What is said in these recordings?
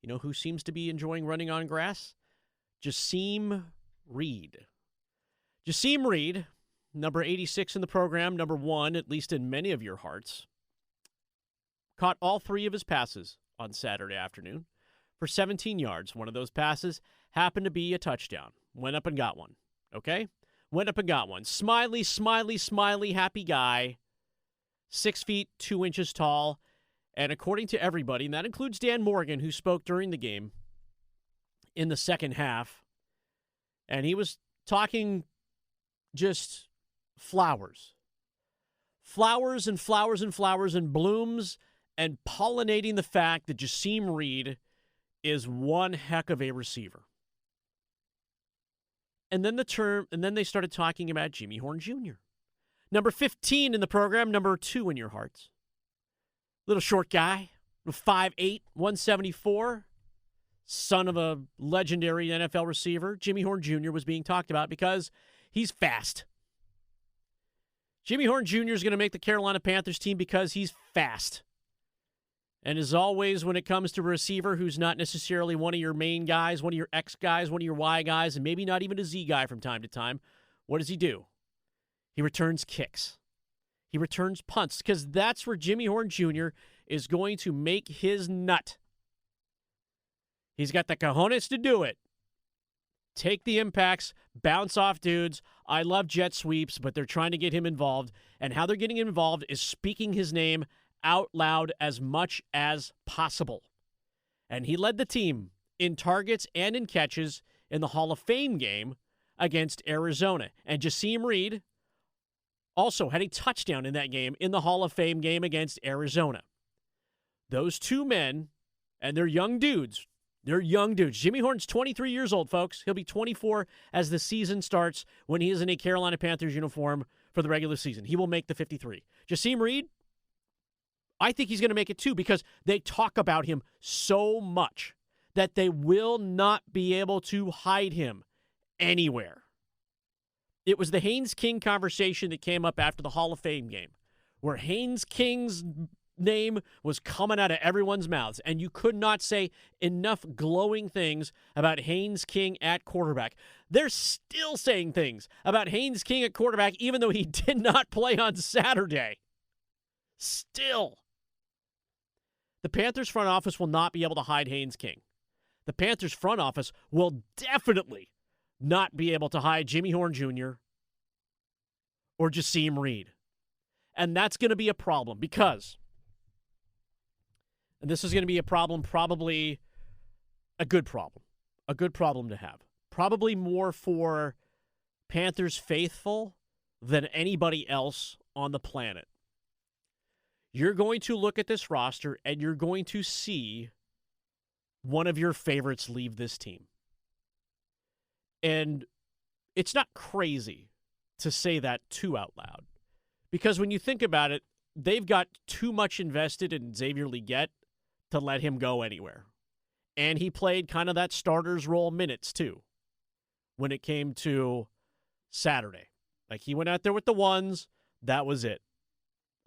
You know who seems to be enjoying running on grass? Jasim Reed. Jasim Reed, number 86 in the program, number 1, at least in many of your hearts, caught all 3 of his passes on Saturday afternoon for 17 yards. One of those passes happened to be a touchdown. Went up and got one, okay? Went up and got one. Smiley, smiley, smiley, happy guy. 6 feet, 2 inches tall. And according to everybody, and that includes Dan Morgan, who spoke during the game in the second half, and he was talking just flowers. Flowers and flowers and flowers and blooms, and pollinating the fact that Jasim Reed is one heck of a receiver. And then they started talking about Jimmy Horn Jr. Number 15 in the program, number 2 in your hearts. Little short guy, 5'8", 174, son of a legendary NFL receiver. Jimmy Horn Jr. was being talked about because he's fast. Jimmy Horn Jr. is going to make the Carolina Panthers team because he's fast. And as always, when it comes to a receiver who's not necessarily one of your main guys, one of your X guys, one of your Y guys, and maybe not even a Z guy from time to time, what does he do? He returns kicks. He returns punts, because that's where Jimmy Horn Jr. is going to make his nut. He's got the cojones to do it. Take the impacts, bounce off dudes. I love jet sweeps, but they're trying to get him involved. And how they're getting him involved is speaking his name out loud as much as possible. And he led the team in targets and in catches in the Hall of Fame game against Arizona. And Jasim Reed also had a touchdown in that game in the Hall of Fame game against Arizona. Those two men, and they're young dudes. They're young dudes. Jimmy Horn's 23 years old, folks. He'll be 24 as the season starts when he is in a Carolina Panthers uniform for the regular season. He will make the 53. Jasim Reed, I think he's going to make it too, because they talk about him so much that they will not be able to hide him anywhere. It was the Haynes King conversation that came up after the Hall of Fame game, where Haynes King's name was coming out of everyone's mouths, and you could not say enough glowing things about Haynes King at quarterback. They're still saying things about Haynes King at quarterback, even though he did not play on Saturday. Still. The Panthers front office will not be able to hide Haynes King. The Panthers front office will definitely not be able to hide Jimmy Horn Jr. or Jasim Reed. And that's going to be a problem because, and this is going to be a problem, probably a good problem to have. Probably more for Panthers faithful than anybody else on the planet. You're going to look at this roster and you're going to see one of your favorites leave this team. And it's not crazy to say that too out loud. Because when you think about it, they've got too much invested in Xavier Legette to let him go anywhere. And he played kind of that starter's role minutes too when it came to Saturday. Like, he went out there with the ones, that was it.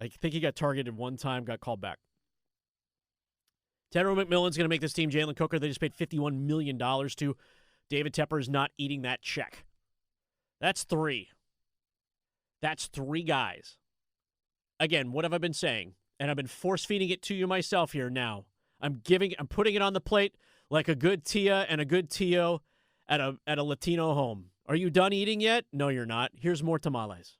I think he got targeted one time, got called back. Tanner McMillan's going to make this team. Jalen Coker, they just paid $51 million to. David Tepper is not eating that check. That's 3. That's 3 guys. Again, what have I been saying? And I've been force-feeding it to you myself here now. I'm putting it on the plate like a good Tia and a good Tio at a Latino home. Are you done eating yet? No, you're not. Here's more tamales.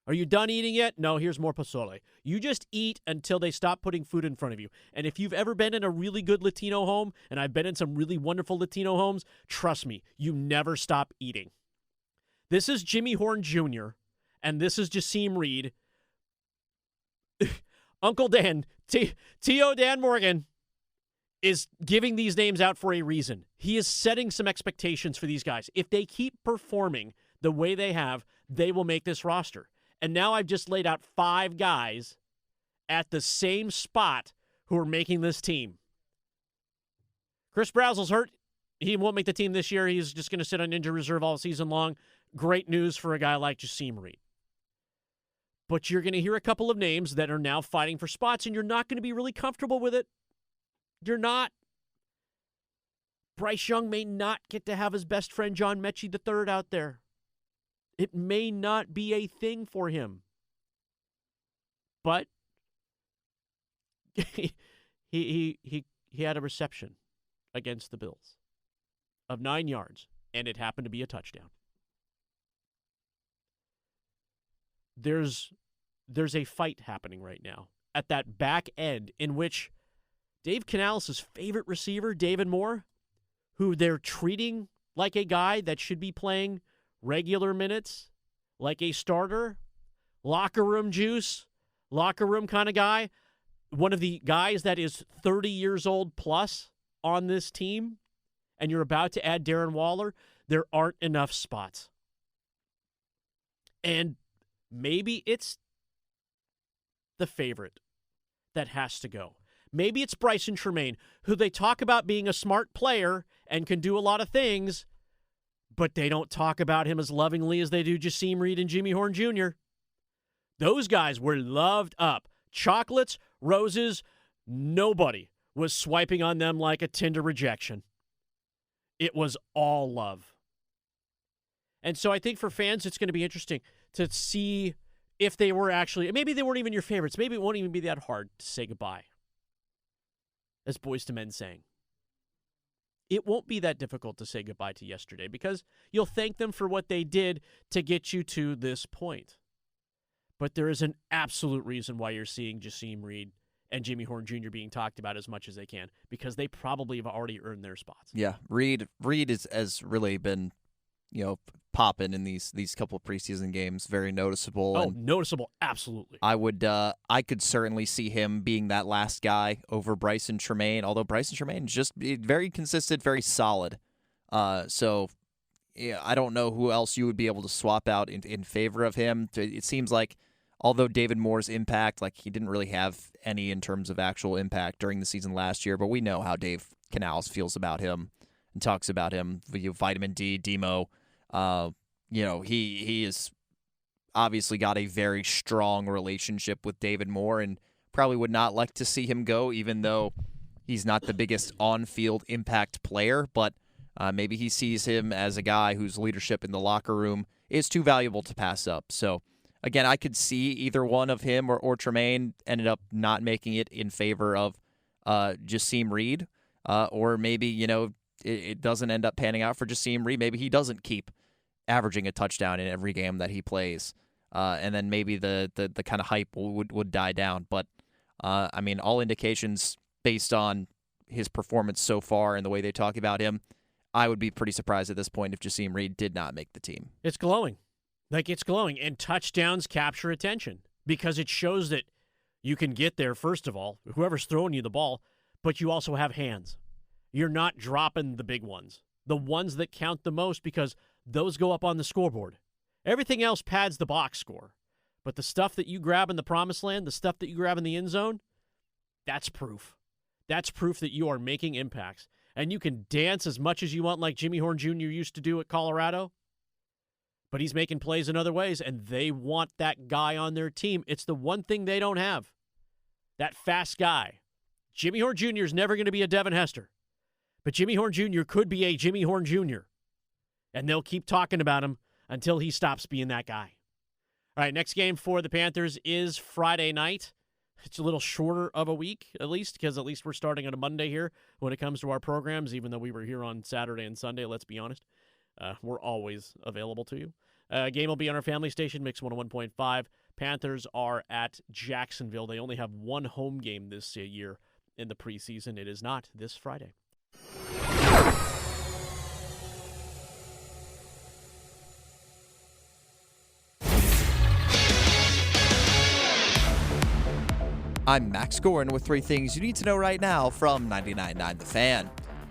Are you done eating yet? No, here's more pozole. You just eat until they stop putting food in front of you. And if you've ever been in a really good Latino home, and I've been in some really wonderful Latino homes, trust me, you never stop eating. This is Jimmy Horn Jr., and this is Jasim Reed. Uncle Dan, T.O. Dan Morgan, is giving these names out for a reason. He is setting some expectations for these guys. If they keep performing the way they have, they will make this roster. And now I've just laid out 5 guys at the same spot who are making this team. Chris Brazel's hurt. He won't make the team this year. He's just going to sit on injured reserve all season long. Great news for a guy like Jasim Reed. But you're going to hear a couple of names that are now fighting for spots, and you're not going to be really comfortable with it. You're not. Bryce Young may not get to have his best friend John Mechie III out there. It may not be a thing for him. But he had a reception against the Bills of 9 yards, and it happened to be a touchdown. There's a fight happening right now at that back end in which Dave Canales' favorite receiver, David Moore, who they're treating like a guy that should be playing regular minutes, like a starter, locker room juice, locker room kind of guy, one of the guys that is 30 years old plus on this team, and you're about to add Darren Waller, there aren't enough spots. And maybe it's the favorite that has to go. Maybe it's Bryson Tremaine, who they talk about being a smart player and can do a lot of things, but they don't talk about him as lovingly as they do Jasim Reed and Jimmy Horn Jr. Those guys were loved up. Chocolates, roses, nobody was swiping on them like a Tinder rejection. It was all love. And so I think for fans, it's going to be interesting to see if they were actually, maybe they weren't even your favorites. Maybe it won't even be that hard to say goodbye. As Boys to Men sang. It won't be that difficult to say goodbye to yesterday because you'll thank them for what they did to get you to this point. But there is an absolute reason why you're seeing Jasim Reed and Jimmy Horn Jr. being talked about as much as they can, because they probably have already earned their spots. Yeah, Reed has really been, popping in these couple of preseason games. Very noticeable. Oh, noticeable, absolutely. I could certainly see him being that last guy over Bryson Tremaine, although Bryson Tremaine is just very consistent, very solid. So yeah, I don't know who else you would be able to swap out in favor of him. It seems like, although David Moore's impact, he didn't really have any in terms of actual impact during the season last year, but we know how Dave Canales feels about him and talks about him. Vitamin D, Demo. He has obviously got a very strong relationship with David Moore and probably would not like to see him go, even though he's not the biggest on-field impact player, but maybe he sees him as a guy whose leadership in the locker room is too valuable to pass up. So, again, I could see either one of him or Tremaine ended up not making it in favor of Jasim Reed, or maybe, it doesn't end up panning out for Jasim Reed. Maybe he doesn't keep averaging a touchdown in every game that he plays, and then maybe the kind of hype would die down. But, all indications based on his performance so far and the way they talk about him, I would be pretty surprised at this point if Jasim Reed did not make the team. It's glowing. It's glowing. And touchdowns capture attention because it shows that you can get there, first of all, whoever's throwing you the ball, but you also have hands. You're not dropping the big ones, the ones that count the most, because those go up on the scoreboard. Everything else pads the box score. But the stuff that you grab in the promised land, the stuff that you grab in the end zone, that's proof. That's proof that you are making impacts. And you can dance as much as you want like Jimmy Horn Jr. used to do at Colorado, but he's making plays in other ways, and they want that guy on their team. It's the one thing they don't have, that fast guy. Jimmy Horn Jr. is never going to be a Devin Hester, but Jimmy Horn Jr. could be a Jimmy Horn Jr., and they'll keep talking about him until he stops being that guy. All right, next game for the Panthers is Friday night. It's a little shorter of a week, at least, because at least we're starting on a Monday here when it comes to our programs, even though we were here on Saturday and Sunday, let's be honest. We're always available to you. Game will be on our family station, Mix 101.5. Panthers are at Jacksonville. They only have one home game this year in the preseason. It is not this Friday. I'm Max Goren with 3 things you need to know right now from 99.9 The Fan.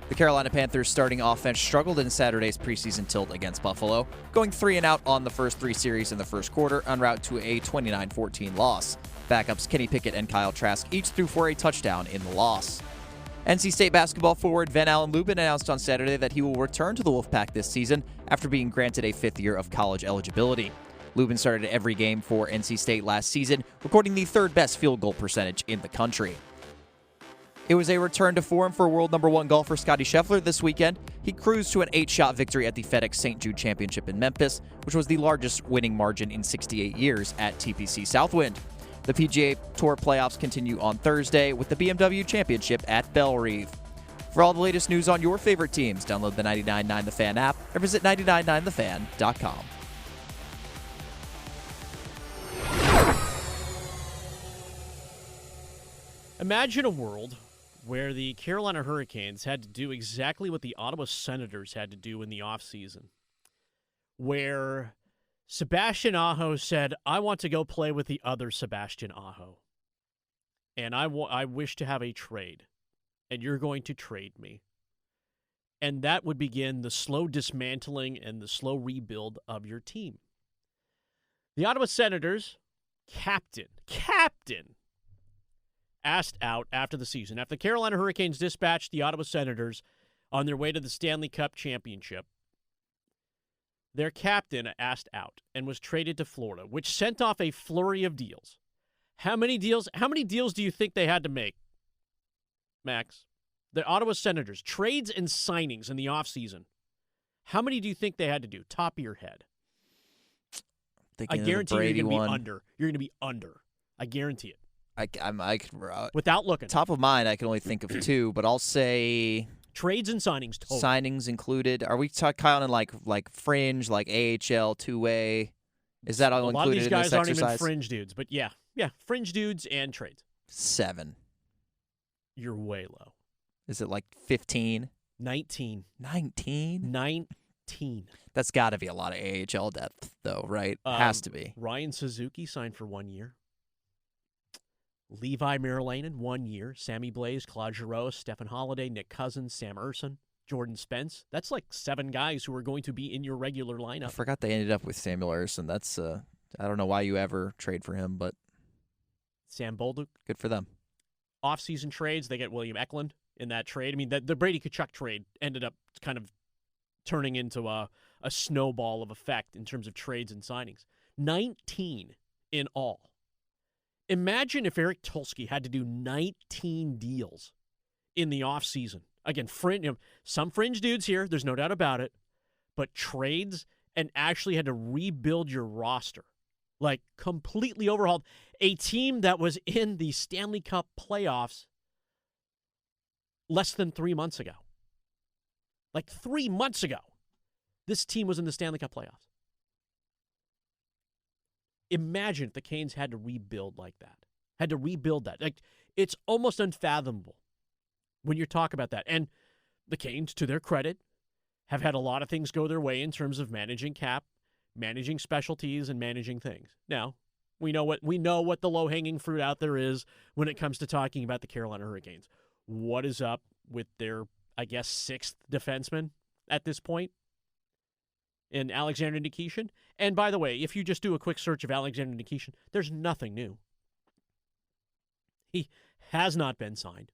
The Carolina Panthers starting offense struggled in Saturday's preseason tilt against Buffalo, going 3 and out on the first 3 series in the first quarter en route to a 29-14 loss. Backups Kenny Pickett and Kyle Trask each threw for a touchdown in the loss. NC State basketball forward Van Allen Lubin announced on Saturday that he will return to the Wolfpack this season after being granted a 5th year of college eligibility. Lubin started every game for NC State last season, recording the 3rd best field goal percentage in the country. It was a return to form for world number 1 golfer Scottie Scheffler this weekend. He cruised to an 8-shot victory at the FedEx St. Jude Championship in Memphis, which was the largest winning margin in 68 years at TPC Southwind. The PGA Tour playoffs continue on Thursday with the BMW Championship at Bellerive. For all the latest news on your favorite teams, download the 99.9 The Fan app or visit 999thefan.com. Imagine a world where the Carolina Hurricanes had to do exactly what the Ottawa Senators had to do in the offseason, where Sebastian Aho said, I want to go play with the other Sebastian Aho, and I wish to have a trade, and you're going to trade me. And that would begin the slow dismantling and the slow rebuild of your team. The Ottawa Senators, captain, asked out after the season. After the Carolina Hurricanes dispatched the Ottawa Senators on their way to the Stanley Cup Championship, their captain asked out and was traded to Florida, which sent off a flurry of deals. How many deals do you think they had to make, Max? The Ottawa Senators, trades and signings in the offseason. How many do you think they had to do? Top of your head. I guarantee you're going to be under. You're going to be under. I guarantee it. Without looking. Top of mind, I can only think of 2, but I'll say trades and signings total. Signings included. Are we counting like fringe, like AHL, two-way? Is that all included in this exercise? A lot of these guys aren't even fringe dudes, but yeah, fringe dudes and trades. 7. You're way low. Is it like 15? 19. 19? That's got to be a lot of AHL depth, though, right? Has to be. Ryan Suzuki signed for 1 year. Levi Merilanen, 1 year. Sammy Blaze, Claude Giroux, Stephen Holiday, Nick Cousins, Sam Urson, Jordan Spence. That's like 7 guys who are going to be in your regular lineup. I forgot they ended up with Samuel Urson. That's I don't know why you ever trade for him, but Sam Bolduc. Good for them. Off-season trades, they get William Eklund in that trade. I mean, the Brady Tkachuk trade ended up kind of turning into a snowball of effect in terms of trades and signings. 19 in all. Imagine if Eric Tulsky had to do 19 deals in the offseason. Again, some fringe dudes here, there's no doubt about it, but trades and actually had to rebuild your roster. Like, completely overhauled. A team that was in the Stanley Cup playoffs less than 3 months ago. Like 3 months ago, this team was in the Stanley Cup playoffs. Imagine if the Canes had to rebuild like that. Like, it's almost unfathomable when you talk about that. And the Canes, to their credit, have had a lot of things go their way in terms of managing cap, managing specialties, and managing things. Now, we know what the low-hanging fruit out there is when it comes to talking about the Carolina Hurricanes. What is up with their, I guess, 6th defenseman at this point in Alexander Nikishin? And by the way, if you just do a quick search of Alexander Nikishin, there's nothing new. He has not been signed.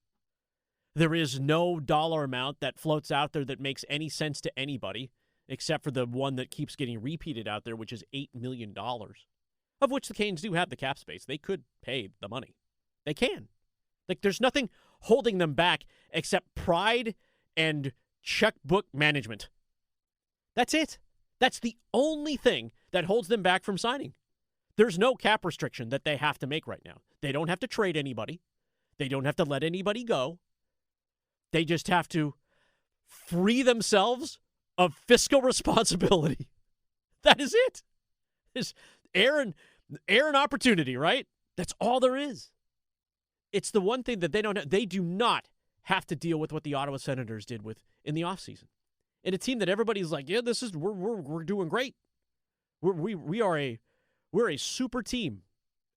There is no dollar amount that floats out there that makes any sense to anybody, except for the one that keeps getting repeated out there, which is $8 million, of which the Canes do have the cap space. They could pay the money. They can. Like, there's nothing holding them back except pride and checkbook management. That's it. That's the only thing that holds them back from signing. There's no cap restriction that they have to make right now. They don't have to trade anybody. They don't have to let anybody go. They just have to free themselves of fiscal responsibility. That is it. There's air and opportunity, right? That's all there is. It's the one thing that they don't have. They do not have to deal with what the Ottawa Senators did with in the offseason. In a team that everybody's like, yeah, we're doing great. We're a super team,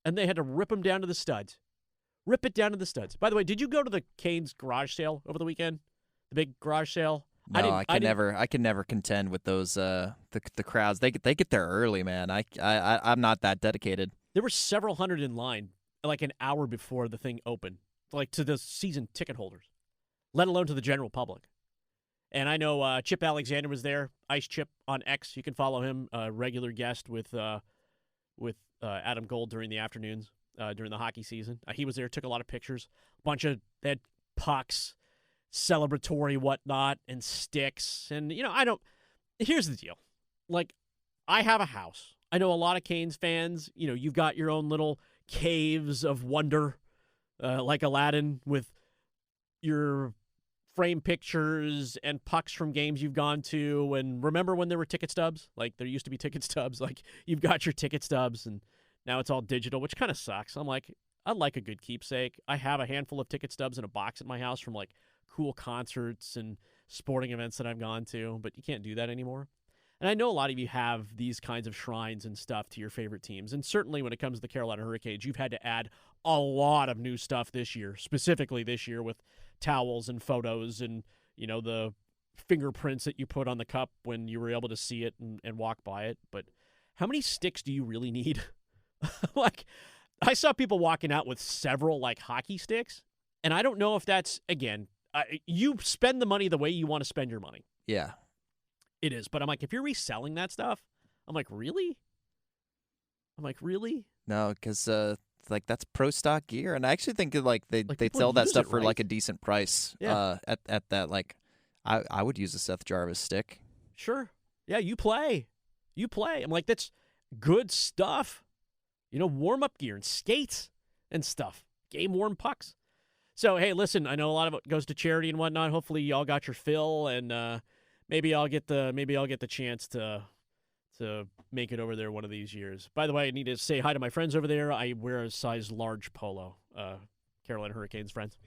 and they had to rip them down to the studs. Rip it down to the studs. By the way, did you go to the Canes garage sale over the weekend? The big garage sale? No, I can never contend with those the crowds. They get there early, man. I'm not that dedicated. There were several hundred in line like an hour before the thing opened, like to the season ticket holders, let alone to the general public. And I know Chip Alexander was there, Ice Chip on X. You can follow him, a regular guest with Adam Gold during the afternoons during the hockey season. He was there, took a lot of pictures. They had pucks, celebratory whatnot, and sticks. And, here's the deal. Like, I have a house. I know a lot of Canes fans, you've got your own little caves of wonder, like Aladdin, with your frame pictures and pucks from games you've gone to. And remember when there were ticket stubs? Like, there used to be ticket stubs. Like, you've got your ticket stubs, and now it's all digital, which kind of sucks. I'm like, I'd like a good keepsake. I have a handful of ticket stubs in a box at my house from, like, cool concerts and sporting events that I've gone to, but you can't do that anymore. And I know a lot of you have these kinds of shrines and stuff to your favorite teams. And certainly when it comes to the Carolina Hurricanes, you've had to add a lot of new stuff this year, specifically this year with towels and photos and, the fingerprints that you put on the cup when you were able to see it and walk by it. But how many sticks do you really need? Like, I saw people walking out with several, like, hockey sticks. And I don't know if that's, again, you spend the money the way you want to spend your money. Yeah. It is, but I'm like, if you're reselling that stuff, I'm like, really? No, because that's pro stock gear, and I actually think they'd people sell that use stuff it, for right? like a decent price. Yeah. At that, like, I would use a Seth Jarvis stick. Sure. Yeah, you play. I'm like, that's good stuff. Warm up gear and skates and stuff. Game worn pucks. So hey, listen, I know a lot of it goes to charity and whatnot. Hopefully, y'all got your fill, and maybe I'll get the chance to make it over there one of these years. By the way, I need to say hi to my friends over there. I wear a size large polo, Carolina Hurricanes friends.